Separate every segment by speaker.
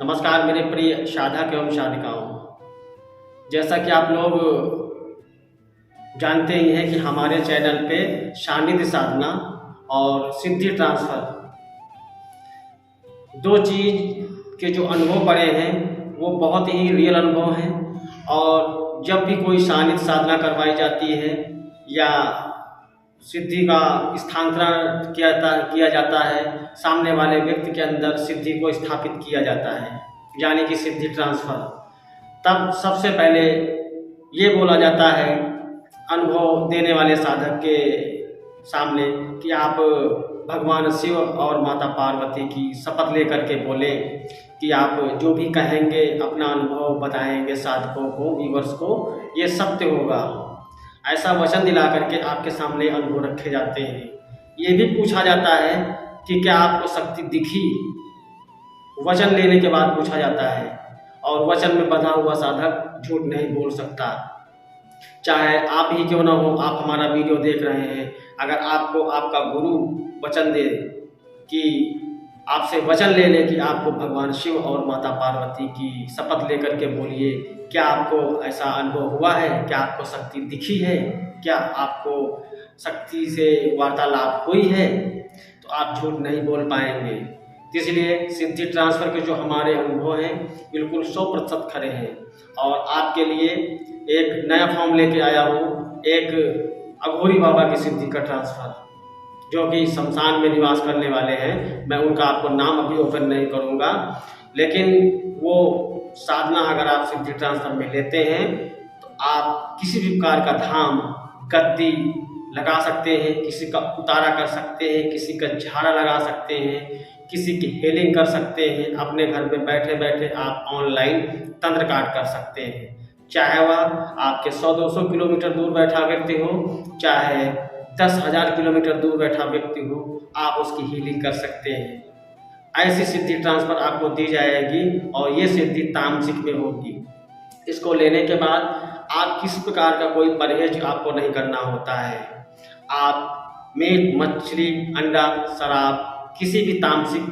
Speaker 1: नमस्कार मेरे प्रिय साधक एवं साधिकाओं। जैसा कि आप लोग जानते ही हैं कि हमारे चैनल पे सानिध्य साधना और सिद्धि ट्रांसफर दो चीज़ के जो अनुभव पड़े हैं वो बहुत ही रियल अनुभव हैं। और जब भी कोई सानिध्य साधना करवाई जाती है या सिद्धि का स्थानांतरण किया जाता है, सामने वाले व्यक्ति के अंदर सिद्धि को स्थापित किया जाता है, यानी कि सिद्धि ट्रांसफर, तब सबसे पहले ये बोला जाता है अनुभव देने वाले साधक के सामने कि आप भगवान शिव और माता पार्वती की शपथ लेकर के बोले कि आप जो भी कहेंगे, अपना अनुभव बताएंगे साधकों को, व्यूअर्स को, ये सत्य होगा। ऐसा वचन दिला करके आपके सामने अनुभव रखे जाते हैं। ये भी पूछा जाता है कि क्या आपको शक्ति दिखी, वचन लेने के बाद पूछा जाता है। और वचन में बंधा हुआ साधक झूठ नहीं बोल सकता, चाहे आप ही क्यों ना हो। आप हमारा वीडियो देख रहे हैं, अगर आपको आपका गुरु वचन दे कि आपसे वचन ले ले कि आपको भगवान शिव और माता पार्वती की शपथ लेकर के बोलिए, क्या आपको ऐसा अनुभव हुआ है, क्या आपको शक्ति दिखी है, क्या आपको शक्ति से वार्तालाप हुई है, तो आप झूठ नहीं बोल पाएंगे। इसलिए सिद्धि ट्रांसफर के जो हमारे अनुभव हैं बिल्कुल 100% खरे हैं। और आपके लिए एक नया फॉर्म लेके आया हूँ, एक अघोरी बाबा की सिद्धि का ट्रांसफर, जो कि शमशान में निवास करने वाले हैं। मैं उनका आपको नाम अभी ओपन नहीं करूँगा, लेकिन वो साधना अगर आप सिद्धि ट्रांसफर में लेते हैं तो आप किसी भी प्रकार का धाम, गद्दी लगा सकते हैं, किसी का उतारा कर सकते हैं, किसी का झाड़ा लगा सकते हैं, किसी की हीलिंग कर सकते हैं। अपने घर में बैठे बैठे आप ऑनलाइन तंत्र काट कर सकते हैं, चाहे वह आपके 100-200 किलोमीटर दूर बैठा व्यक्ति हो, चाहे 10,000 किलोमीटर दूर बैठा व्यक्ति हो, आप उसकी हीलिंग कर सकते हैं। ऐसी सिद्धि ट्रांसफर आपको दी जाएगी और ये सिद्धि तामसिक में होगी। इसको लेने के बाद आप किस प्रकार का कोई परहेज आपको नहीं करना होता है। आप मीट, मछली, अंडा, शराब, किसी भी तामसिक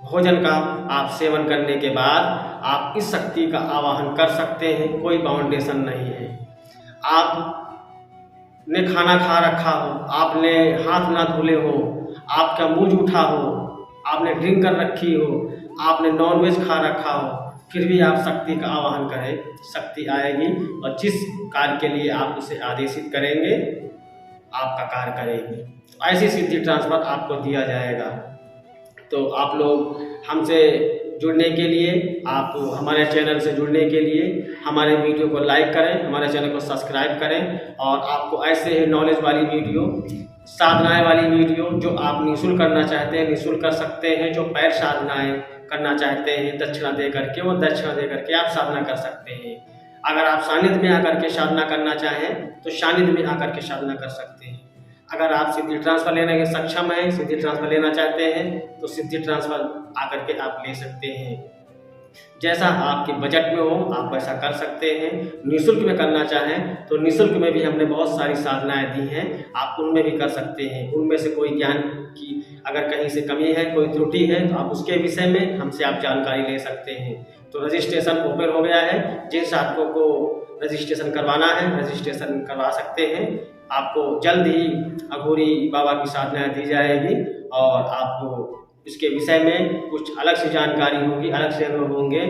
Speaker 1: भोजन का आप सेवन करने के बाद आप इस शक्ति का आवाहन कर सकते हैं। कोई बाउंडेशन नहीं है। आपने खाना खा रखा हो, आपने हाथ ना धुले हो, आपका मुंह उठा हो, आपने ड्रिंक कर रखी हो, आपने नॉनवेज खा रखा हो, फिर भी आप शक्ति का आवाहन करें, शक्ति आएगी और जिस कार्य के लिए आप उसे आदेशित करेंगे आपका कार्य करेगी। तो ऐसी सिद्धि ट्रांसफर आपको दिया जाएगा। तो आप लोग हमसे जुड़ने के लिए, आप हमारे चैनल से जुड़ने के लिए हमारे वीडियो को लाइक करें, हमारे चैनल को सब्सक्राइब करें। और आपको ऐसे ही नॉलेज वाली वीडियो, साधनाएं वाली वीडियो जो आप निःशुल्क करना चाहते हैं निःशुल्क कर सकते हैं। जो पैर साधनाएं करना चाहते हैं दक्षिणा दे करके, वो दक्षिणा दे करके आप साधना कर सकते हैं। अगर आप सानिध्य में आकर के साधना करना चाहें तो सानिध्य में आकर के साधना कर सकते हैं। अगर आप सिद्धि ट्रांसफर लेने के सक्षम हैं, सिद्धि ट्रांसफर लेना चाहते हैं तो सिद्धि ट्रांसफर आकर के आप ले सकते हैं। जैसा आपके बजट में हो आप वैसा कर सकते हैं। निःशुल्क में करना चाहें तो निःशुल्क में भी हमने बहुत सारी साधनाएं दी हैं, आप उनमें भी कर सकते हैं। उनमें से कोई ज्ञान की अगर कहीं से कमी है, कोई त्रुटि है, तो आप उसके विषय में हमसे आप जानकारी ले सकते हैं। तो रजिस्ट्रेशन ओपन हो गया है, जिन साधकों को रजिस्ट्रेशन करवाना है रजिस्ट्रेशन करवा सकते हैं। आपको जल्द ही अघोरी बाबा की साधनाएं दी जाएगी और आपको इसके विषय में कुछ अलग से जानकारी होगी, अलग से अनुभव होंगे।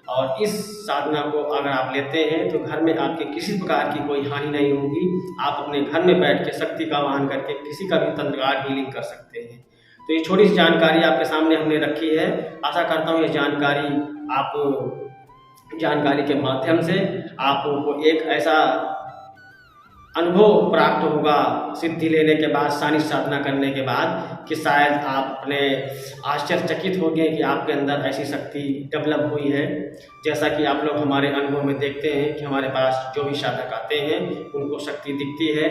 Speaker 1: और इस साधना को अगर आप लेते हैं तो घर में आपके किसी प्रकार की कोई हानि नहीं होगी। आप अपने घर में बैठ के शक्ति का आवाहन करके किसी का भी तंत्रकार हीलिंग कर सकते हैं। तो ये छोटी सी जानकारी आपके सामने हमने रखी है। आशा करता हूँ ये जानकारी के माध्यम से आपको एक ऐसा अनुभव प्राप्त होगा सिद्धि लेने के बाद, सानिध्य साधना करने के बाद, कि शायद आप अपने आश्चर्यचकित होंगे कि आपके अंदर ऐसी शक्ति डेवलप हुई है। जैसा कि आप लोग हमारे अनुभव में देखते हैं कि हमारे पास जो भी साधक आते हैं उनको शक्ति दिखती है,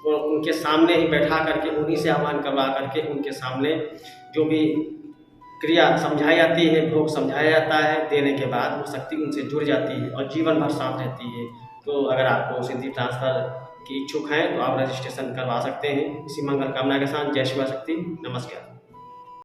Speaker 1: वो उनके सामने ही बैठा करके उन्हीं से आह्वान करवा करके उनके सामने जो भी क्रिया समझाई जाती है, भोग समझाया जाता है, देने के बाद वो शक्ति उनसे जुड़ जाती है और जीवन भर साथ रहती है। तो अगर आपको सिद्धि ट्रांसफर की इच्छुक हैं तो आप रजिस्ट्रेशन करवा सकते हैं। इसी मंगल कामना के साथ जय शिव शक्ति, नमस्कार।